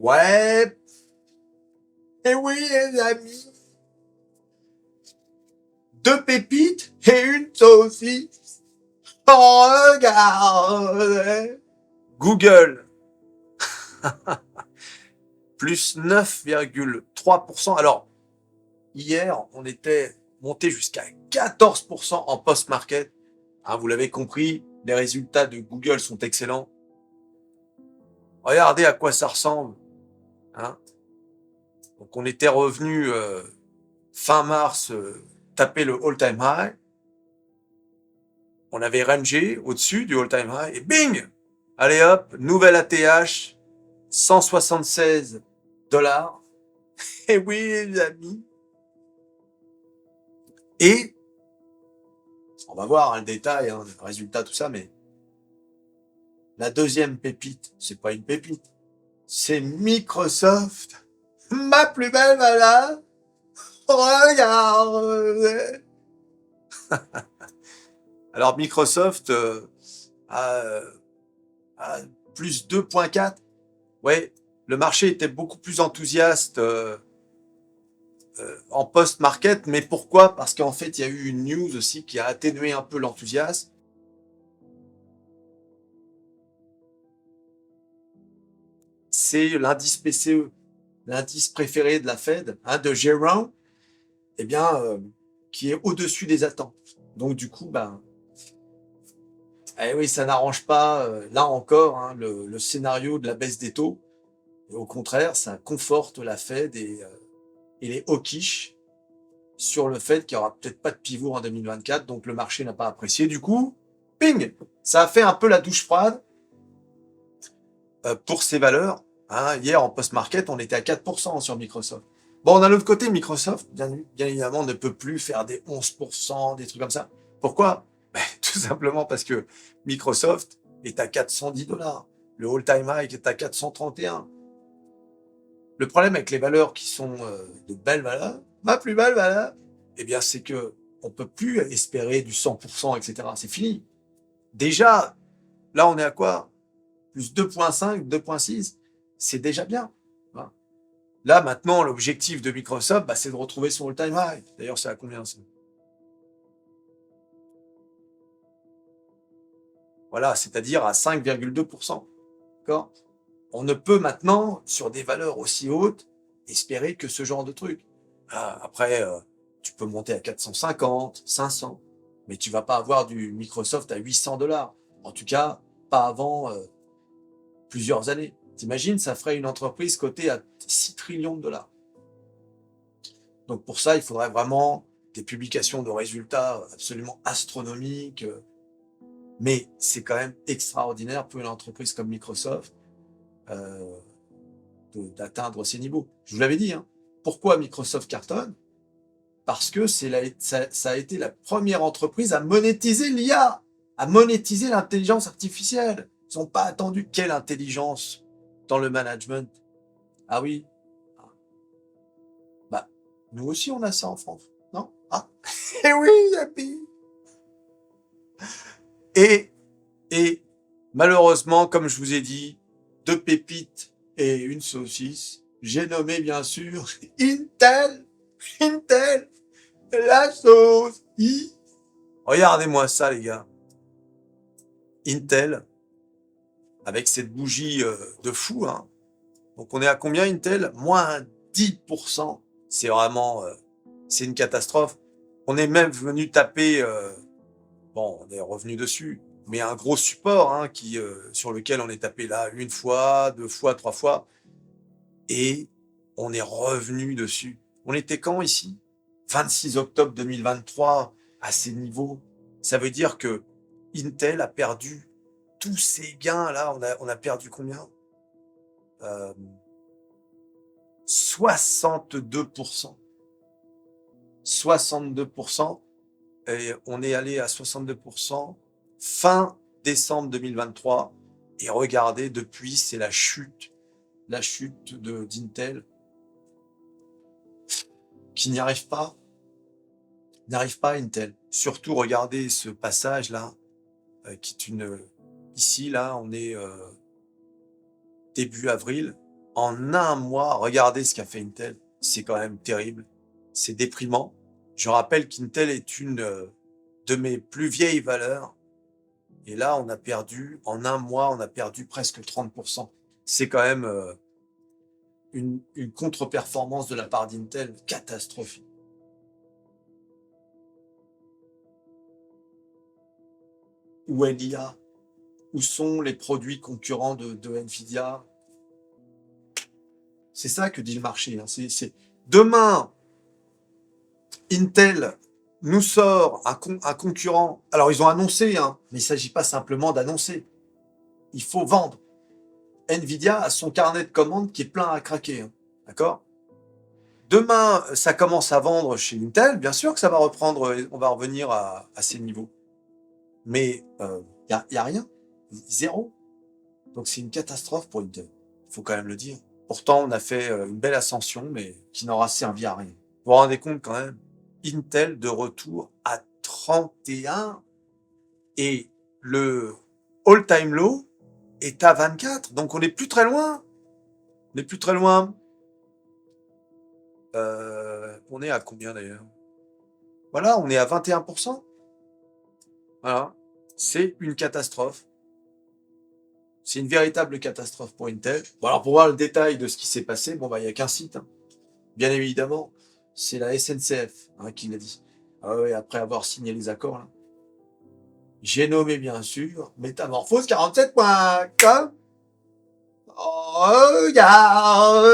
Ouais, et oui les amis, deux pépites et une saucisse. Regardez. Google, plus 9,3%. Alors, hier, on était monté jusqu'à 14% en post-market. Hein, vous l'avez compris, les résultats de Google sont excellents. Regardez à quoi ça ressemble. Hein. Donc, on était revenu fin mars taper le all-time high. On avait rangé au-dessus du all-time high et bing! Allez hop, nouvelle ATH, 176 dollars. Et oui, les amis. Et on va voir le détail, le résultat, tout ça, mais la deuxième pépite, c'est pas une pépite, c'est Microsoft. Ma plus belle malade. Regardez. Alors Microsoft a plus 2,4. Ouais, le marché était beaucoup plus enthousiaste en post-market, mais pourquoi? Parce qu'en fait, il y a eu une news aussi qui a atténué un peu l'enthousiasme. C'est l'indice PCE, l'indice préféré de la Fed, de Jérôme, eh bien, qui est au-dessus des attentes. Donc du coup, oui, ça n'arrange pas, là encore, le scénario de la baisse des taux. Et au contraire, ça conforte la Fed et les hawkish sur le fait qu'il n'y aura peut-être pas de pivot en 2024, donc le marché n'a pas apprécié. Du coup, ping, ça a fait un peu la douche froide pour ces valeurs. Hier, en post-market, on était à 4% sur Microsoft. Bon, d'un autre côté, Microsoft, bien évidemment, ne peut plus faire des 11%, des trucs comme ça. Pourquoi? Tout simplement parce que Microsoft est à 410 dollars. Le all-time high est à 431. Le problème avec les valeurs qui sont de belles valeurs, ma plus belle valeur, eh bien, c'est que on peut plus espérer du 100%, etc. C'est fini. Déjà, là, on est à quoi? Plus 2,5, 2,6. C'est déjà bien. Là, maintenant, l'objectif de Microsoft, c'est de retrouver son all-time high. D'ailleurs, c'est à combien ça? Voilà, c'est-à-dire à 5,2%. D'accord? On ne peut maintenant, sur des valeurs aussi hautes, espérer que ce genre de truc. Après, tu peux monter à 450, 500, mais tu vas pas avoir du Microsoft à 800 dollars. En tout cas, pas avant plusieurs années. T'imagines, ça ferait une entreprise cotée à 6 trillions de dollars. Donc pour ça, il faudrait vraiment des publications de résultats absolument astronomiques. Mais c'est quand même extraordinaire pour une entreprise comme Microsoft d'atteindre ces niveaux. Je vous l'avais dit, pourquoi Microsoft cartonne? Parce que ça a été la première entreprise à monétiser l'IA, à monétiser l'intelligence artificielle. Ils n'ont pas attendu quelle intelligence dans le management. Ah oui, nous aussi on a ça en France, non? Eh oui, Yapi. Et malheureusement, comme je vous ai dit, deux pépites et une saucisse, j'ai nommé bien sûr Intel, la sauce. Regardez-moi ça, les gars. Intel, avec cette bougie de fou. Donc on est à combien, Intel? Moins 10%. C'est vraiment... c'est une catastrophe. On est même venu taper... on est revenu dessus. Mais un gros support sur lequel on est tapé là une fois, deux fois, trois fois. Et on est revenu dessus. On était quand ici? 26 octobre 2023 à ces niveaux. Ça veut dire que Intel a perdu tous ces gains là. On a perdu combien? 62%. 62%. Et on est allé à 62% fin décembre 2023. Et regardez, depuis, c'est la chute d'Intel qui n'y arrive pas. N'arrive pas, Intel. Surtout, regardez ce passage-là, qui est ici, là, on est début avril. En un mois, regardez ce qu'a fait Intel. C'est quand même terrible. C'est déprimant. Je rappelle qu'Intel est une de mes plus vieilles valeurs. Et là, on a perdu, en un mois, on a perdu presque 30%. C'est quand même une contre-performance de la part d'Intel catastrophique. Où est l'IA? Où sont les produits concurrents de Nvidia? C'est ça que dit le marché. Hein. Demain, Intel nous sort un concurrent. Alors, ils ont annoncé, hein, mais il ne s'agit pas simplement d'annoncer. Il faut vendre. Nvidia a son carnet de commandes qui est plein à craquer. Hein, d'accord? Demain, ça commence à vendre chez Intel. Bien sûr que ça va reprendre, on va revenir à ces niveaux. Mais y a rien. Zéro. Donc, c'est une catastrophe pour Intel. Il faut quand même le dire. Pourtant, on a fait une belle ascension, mais qui n'aura servi à rien. Vous vous rendez compte quand même? Intel de retour à 31 et le all-time low est à 24. Donc on n'est plus très loin. On n'est plus très loin. On est à combien d'ailleurs? Voilà, on est à 21%. Voilà. C'est une catastrophe. C'est une véritable catastrophe pour Intel. Bon, alors pour voir le détail de ce qui s'est passé, bon, bah, il n'y a qu'un site. Hein. Bien évidemment, c'est la SNCF hein, qui l'a dit. Ah ouais, après avoir signé les accords, là. J'ai nommé bien sûr métamorphose47.com. Regarde.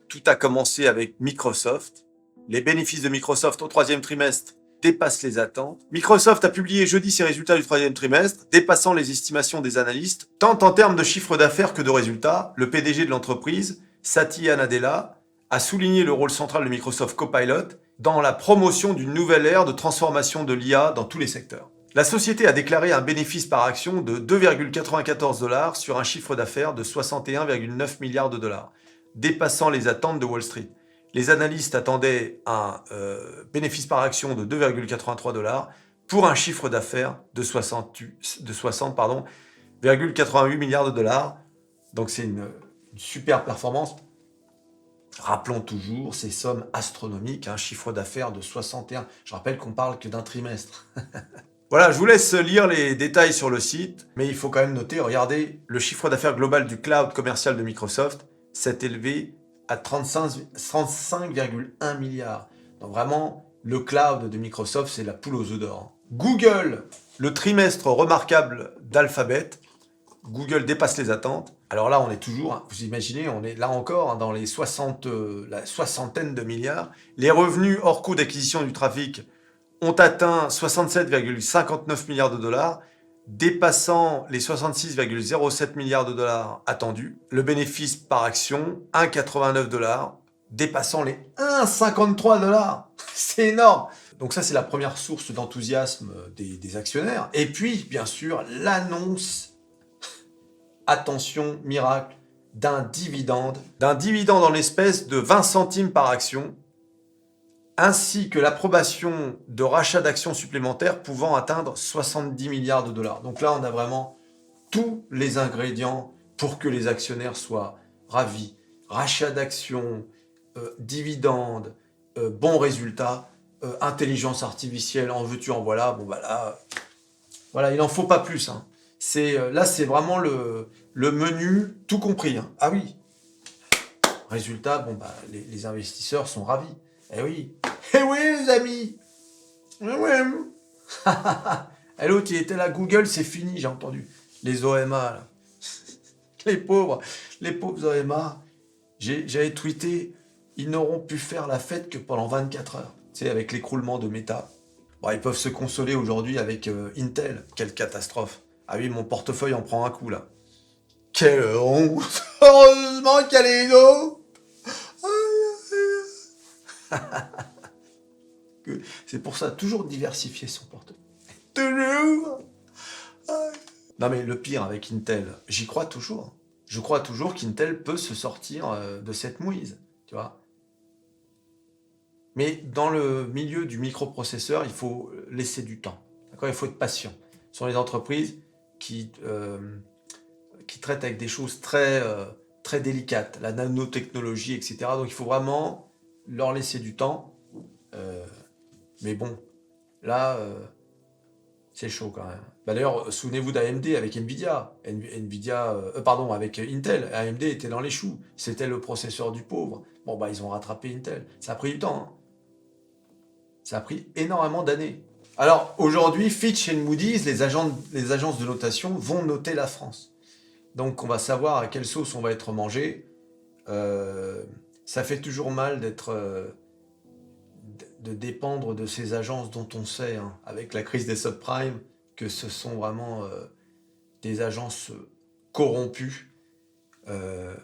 Tout a commencé avec Microsoft. Les bénéfices de Microsoft au troisième trimestre dépassent les attentes. Microsoft a publié jeudi ses résultats du troisième trimestre, dépassant les estimations des analystes, tant en termes de chiffre d'affaires que de résultats. Le PDG de l'entreprise, Satya Nadella, a souligné le rôle central de Microsoft Copilot dans la promotion d'une nouvelle ère de transformation de l'IA dans tous les secteurs. La société a déclaré un bénéfice par action de 2,94 $ sur un chiffre d'affaires de 61,9 milliards de dollars, dépassant les attentes de Wall Street. Les analystes attendaient un bénéfice par action de 2,83 $ pour un chiffre d'affaires de 60,88 milliards de dollars. Donc c'est une super performance. Rappelons toujours ces sommes astronomiques, un chiffre d'affaires de 61. Je rappelle qu'on parle que d'un trimestre. Voilà, je vous laisse lire les détails sur le site, mais il faut quand même noter, regardez, le chiffre d'affaires global du cloud commercial de Microsoft s'est élevé à 35,1 milliards. Donc vraiment, le cloud de Microsoft, c'est la poule aux œufs d'or. Google, le trimestre remarquable d'Alphabet, Google dépasse les attentes. Alors là, on est toujours, vous imaginez, on est là encore dans les la soixantaine de milliards. Les revenus hors coût d'acquisition du trafic ont atteint 67,59 milliards de dollars, dépassant les 66,07 milliards de dollars attendus. Le bénéfice par action, 1,89 $, dépassant les 1,53 $. C'est énorme. Donc ça, c'est la première source d'enthousiasme des actionnaires. Et puis, bien sûr, l'annonce, attention, miracle, d'un dividende en espèces de 20 centimes par action, ainsi que l'approbation de rachats d'actions supplémentaires pouvant atteindre 70 milliards de dollars. Donc là, on a vraiment tous les ingrédients pour que les actionnaires soient ravis. Rachat d'actions, dividendes, bons résultats, intelligence artificielle, en veux-tu, en voilà. Bon, bah là, voilà, il n'en faut pas plus. Hein. Là, c'est vraiment le menu tout compris. Hein. Ah oui. Résultat, bon, bah, les investisseurs sont ravis. Eh oui. Eh oui, les amis. Eh oui. Et l'autre, il était là, Google, c'est fini, j'ai entendu. Les OMA, là. Les pauvres OMA. J'avais tweeté, ils n'auront pu faire la fête que pendant 24 heures. Tu sais, avec l'écroulement de Meta. Bon, ils peuvent se consoler aujourd'hui avec Intel. Quelle catastrophe. Ah oui, mon portefeuille en prend un coup, là. Quelle honte. Heureusement qu'il y a les autres. C'est pour ça, toujours diversifier son portefeuille. Toujours. Non mais le pire avec Intel, j'y crois toujours. Je crois toujours qu'Intel peut se sortir de cette mouise, tu vois. Mais dans le milieu du microprocesseur, il faut laisser du temps. D'accord, il faut être patient. Ce sont les entreprises qui traitent avec des choses très très délicate, la nanotechnologie, etc. Donc il faut vraiment leur laisser du temps. Euh, mais bon, là, c'est chaud quand même. Bah, d'ailleurs, souvenez-vous d'AMD avec Nvidia. Nvidia, pardon, avec Intel. AMD était dans les choux. C'était le processeur du pauvre. Bon, bah, ils ont rattrapé Intel. Ça a pris du temps, hein. Ça a pris énormément d'années. Alors, aujourd'hui, Fitch et Moody's, les agences de notation, vont noter la France. Donc, on va savoir à quelle sauce on va être mangé. Euh, Ça fait toujours mal de dépendre de ces agences dont on sait, hein, avec la crise des subprimes, que ce sont vraiment des agences corrompues euh,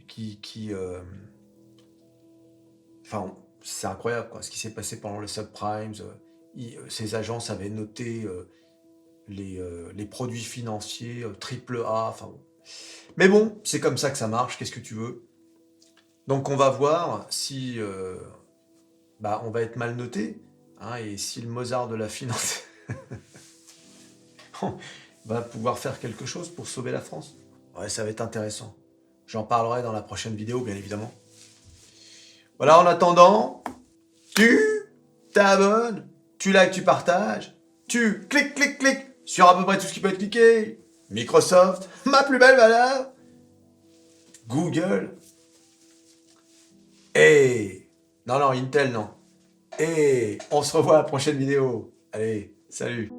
qui enfin, c'est incroyable quoi, ce qui s'est passé pendant les subprimes. Ces agences avaient noté les produits financiers triple A. Enfin, bon. Mais bon, c'est comme ça que ça marche. Qu'est-ce que tu veux? Donc on va voir si bah, on va être mal noté, hein, et si le Mozart de la finance va pouvoir faire quelque chose pour sauver la France. Ouais, ça va être intéressant. J'en parlerai dans la prochaine vidéo, bien évidemment. Voilà, en attendant, tu t'abonnes, tu likes, tu partages, tu cliques sur à peu près tout ce qui peut être cliqué. Microsoft, ma plus belle valeur. Google. Et... Non, non, Intel, non. Et on se revoit à la prochaine vidéo. Allez, salut.